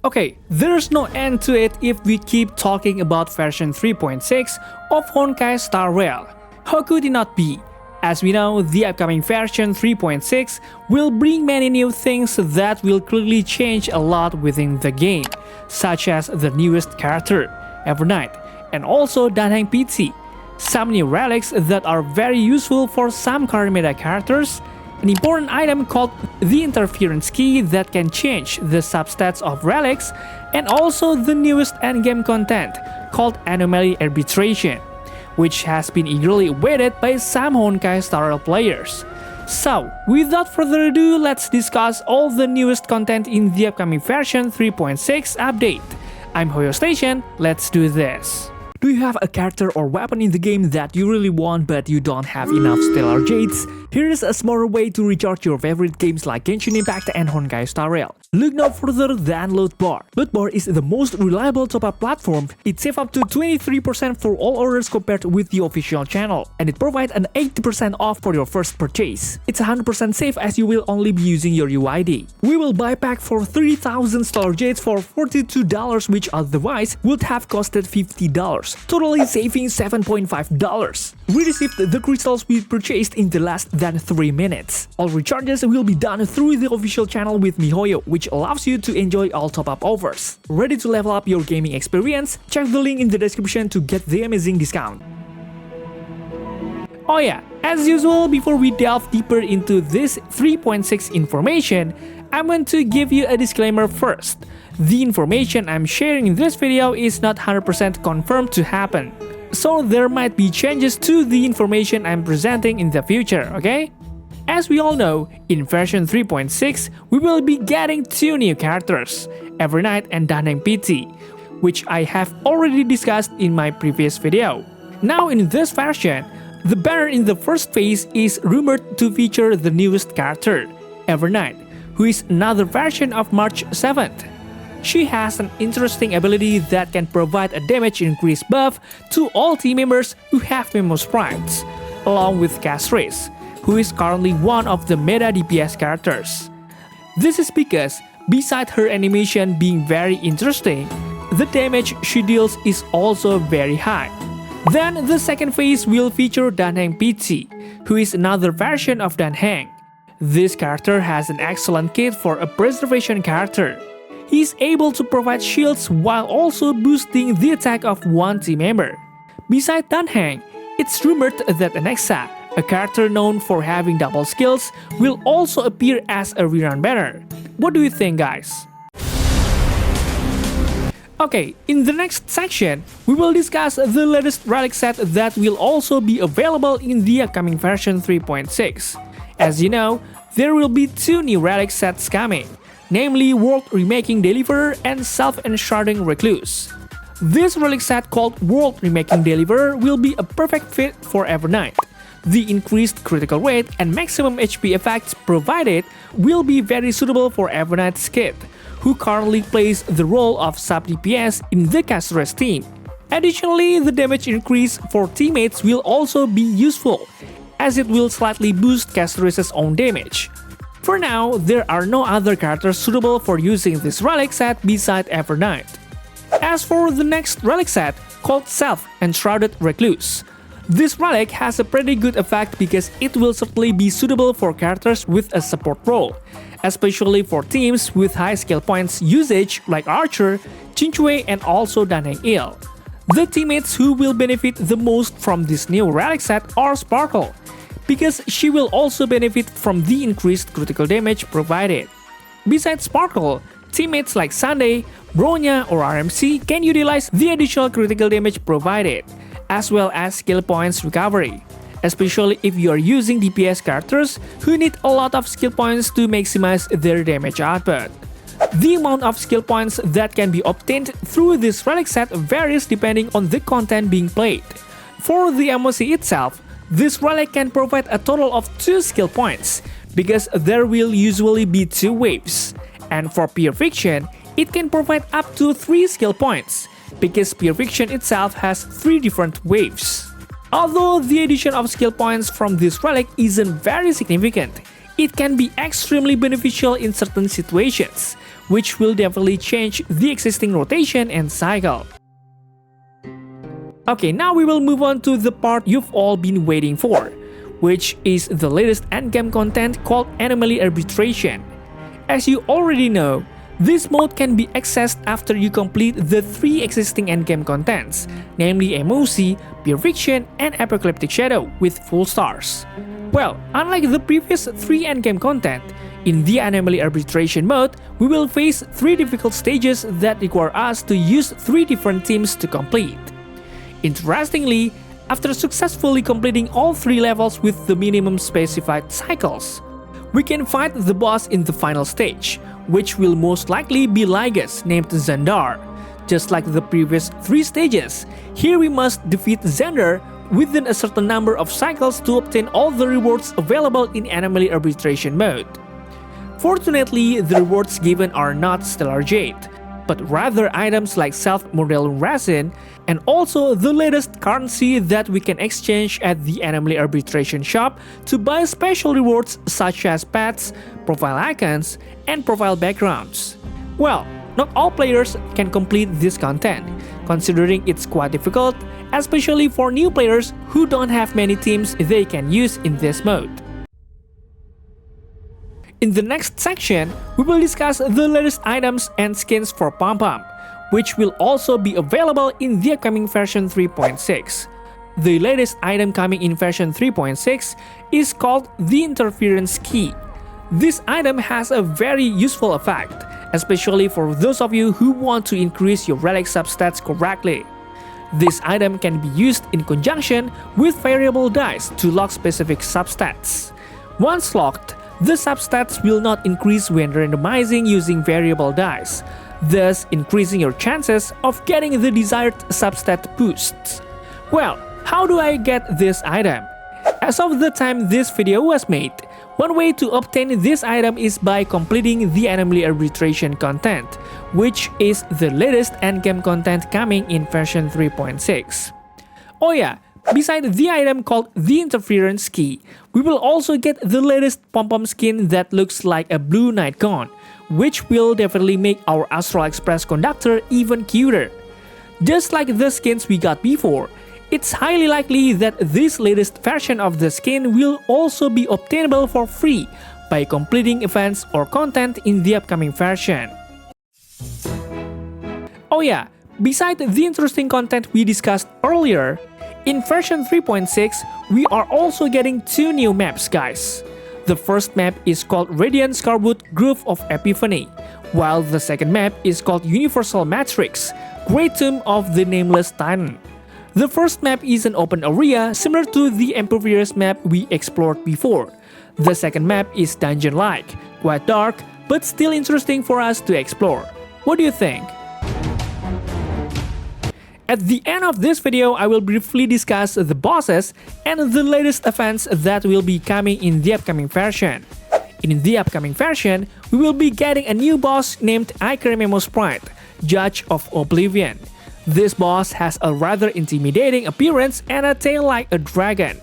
Okay, there's no end to it if we keep talking about version 3.6 of Honkai Star Rail. How could it not be? As we know, the upcoming version 3.6 will bring many new things that will clearly change a lot within the game, such as the newest character, Evernight, and also Dan Heng PT, some new relics that are very useful for some current meta characters, an important item called the interference key that can change the substats of relics, and also the newest endgame content called Anomaly Arbitration, which has been eagerly awaited by some Honkai Star Rail players. So, without further ado, let's discuss all the newest content in the upcoming version 3.6 update. I'm Hoyo Station, let's do this. Do you have a character or weapon in the game that you really want but you don't have enough stellar jades? Here is a smarter way to recharge your favorite games like Genshin Impact and Honkai Star Rail. Look no further than Lootbar. Lootbar is the most reliable top-up platform. It saves up to 23% for all orders compared with the official channel, and it provides an 80% off for your first purchase. It's 100% safe as you will only be using your UID. We will buy pack for 30,000 stellar jades for $42, which otherwise would have costed $50, totally saving $7.5. We received the crystals we purchased in the less than 3 minutes. All recharges will be done through the official channel with miHoyo, which allows you to enjoy all top-up offers. Ready to level up your gaming experience? Check the link in the description to get the amazing discount. Oh yeah, as usual, before we delve deeper into this 3.6 information, I'm going to give you a disclaimer first. The information I'm sharing in this video is not 100% confirmed to happen, so there might be changes to the information I'm presenting in the future, okay? As we all know, in version 3.6, we will be getting 2 new characters, Evernight and Dan Heng PT, which I have already discussed in my previous video. Now in this version, the banner in the first phase is rumored to feature the newest character, Evernight, who is another version of March 7th. She has an interesting ability that can provide a damage increase buff to all team members who have Memo Sprites, along with Castris, who is currently one of the meta DPS characters. This is because, beside her animation being very interesting, the damage she deals is also very high. Then the second phase will feature Dan Heng PT, who is another version of Dan Heng. This character has an excellent kit for a preservation character. He is able to provide shields while also boosting the attack of one team member. Besides Dan Heng, it's rumored that Alexa, a character known for having double skills, will also appear as a rerun banner. What do you think, guys? Okay, in the next section, we will discuss the latest relic set that will also be available in the upcoming version 3.6. As you know, there will be 2 new relic sets coming, namely World Remaking Deliverer and Self-Enshrouding Recluse. This relic set called World Remaking Deliverer will be a perfect fit for Evernight. The increased critical rate and maximum HP effects provided will be very suitable for Evernight's kit, who currently plays the role of sub-DPS in the Castris team. Additionally, the damage increase for teammates will also be useful, as it will slightly boost Castris' own damage. For now, there are no other characters suitable for using this relic set beside Evernight. As for the next relic set, called Self-Enshrouded Recluse, this relic has a pretty good effect because it will certainly be suitable for characters with a support role, especially for teams with high skill points usage like Archer, Chinchue, and also Dan Heng Il. The teammates who will benefit the most from this new relic set are Sparkle, because she will also benefit from the increased critical damage provided. Besides Sparkle, teammates like Sunday, Bronya, or RMC can utilize the additional critical damage provided, as well as skill points recovery, especially if you are using DPS characters who need a lot of skill points to maximize their damage output. The amount of skill points that can be obtained through this relic set varies depending on the content being played. For the MOC itself, this relic can provide a total of 2 skill points, because there will usually be 2 waves. And for Pure Fiction, it can provide up to 3 skill points, because Pure Fiction itself has 3 different waves. Although the addition of skill points from this relic isn't very significant, it can be extremely beneficial in certain situations, which will definitely change the existing rotation and cycle. Okay, now we will move on to the part you've all been waiting for, which is the latest endgame content called Anomaly Arbitration. As you already know, this mode can be accessed after you complete the 3 existing endgame contents, namely MOC, Pure Fiction, and Apocalyptic Shadow with full stars. Well, unlike the previous 3 endgame content, in the Anomaly Arbitration mode, we will face 3 difficult stages that require us to use 3 different teams to complete. Interestingly, after successfully completing all 3 levels with the minimum specified cycles, we can fight the boss in the final stage, which will most likely be Lygus named Xandar. Just like the previous 3 stages, here we must defeat Xandar within a certain number of cycles to obtain all the rewards available in Anomaly Arbitration mode. Fortunately, the rewards given are not Stellar Jade, but rather items like self-modeling resin and also the latest currency that we can exchange at the Anomaly Arbitration shop to buy special rewards such as pets, profile icons, and profile backgrounds. Well, not all players can complete this content, considering it's quite difficult, especially for new players who don't have many teams they can use in this mode. In the next section, we will discuss the latest items and skins for Pom Pom, which will also be available in the upcoming version 3.6. The latest item coming in version 3.6 is called the Interference Key. This item has a very useful effect, especially for those of you who want to increase your relic substats correctly. This item can be used in conjunction with variable dice to lock specific substats. Once locked, the substats will not increase when randomizing using variable dice, thus increasing your chances of getting the desired substat boosts. Well, how do I get this item? As of the time this video was made, one way to obtain this item is by completing the Anomaly Arbitration content, which is the latest endgame content coming in version 3.6. Oh yeah, beside the item called the Interference Key, we will also get the latest Pom Pom skin that looks like a blue night cone, which will definitely make our Astral Express conductor even cuter. Just like the skins we got before, it's highly likely that this latest version of the skin will also be obtainable for free by completing events or content in the upcoming version. Oh yeah, beside the interesting content we discussed earlier, in version 3.6, we are also getting 2 new maps, guys. The first map is called Radiant Scarwood Grove of Epiphany, while the second map is called Universal Matrix, Great Tomb of the Nameless Titan. The first map is an open area similar to the Impervious map we explored before. The second map is dungeon-like, quite dark, but still interesting for us to explore. What do you think? At the end of this video, I will briefly discuss the bosses and the latest events that will be coming in the upcoming version. In the upcoming version, we will be getting a new boss named Ikermemo Sprite, Judge of Oblivion. This boss has a rather intimidating appearance and a tail like a dragon.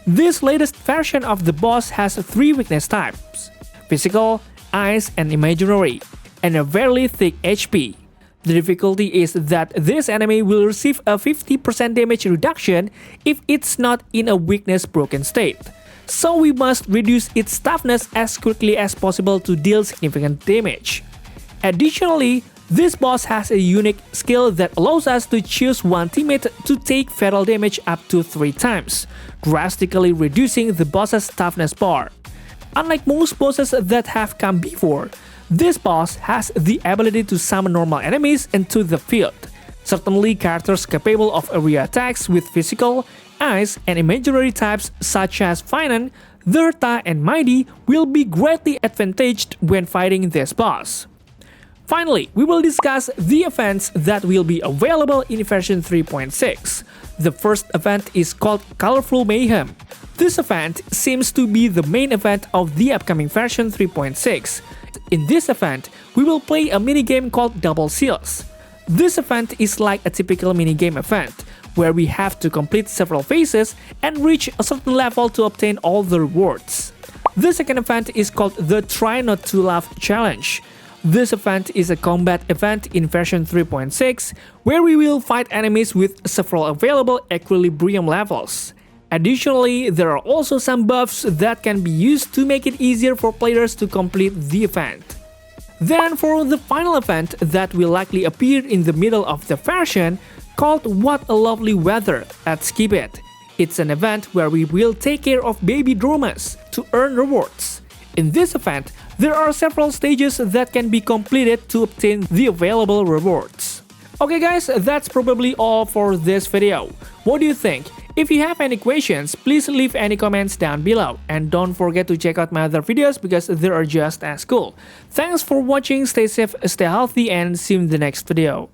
This latest version of the boss has 3 weakness types: physical, ice, and imaginary, and a very thick HP. The difficulty is that this enemy will receive a 50% damage reduction if it's not in a weakness broken state, so we must reduce its toughness as quickly as possible to deal significant damage. Additionally, this boss has a unique skill that allows us to choose one teammate to take fatal damage up to 3 times, drastically reducing the boss's toughness bar. Unlike most bosses that have come before, this boss has the ability to summon normal enemies into the field. Certainly, characters capable of area attacks with physical, ice, and imaginary types such as Finan, Dirta, and Mighty will be greatly advantaged when fighting this boss. Finally, we will discuss the events that will be available in version 3.6. The first event is called Colorful Mayhem. This event seems to be the main event of the upcoming version 3.6. In this event, we will play a minigame called Double Seals. This event is like a typical minigame event, where we have to complete several phases and reach a certain level to obtain all the rewards. The second event is called the Try Not to Laugh Challenge. This event is a combat event in version 3.6 where we will fight enemies with several available equilibrium levels. Additionally, there are also some buffs that can be used to make it easier for players to complete the event. Then for the final event that will likely appear in the middle of the version, called What a Lovely Weather, let's skip it. It's an event where we will take care of baby dromas to earn rewards. In this event, there are several stages that can be completed to obtain the available rewards. Okay guys, that's probably all for this video. What do you think? If you have any questions, please leave any comments down below. And don't forget to check out my other videos because they are just as cool. Thanks for watching, stay safe, stay healthy, and see you in the next video.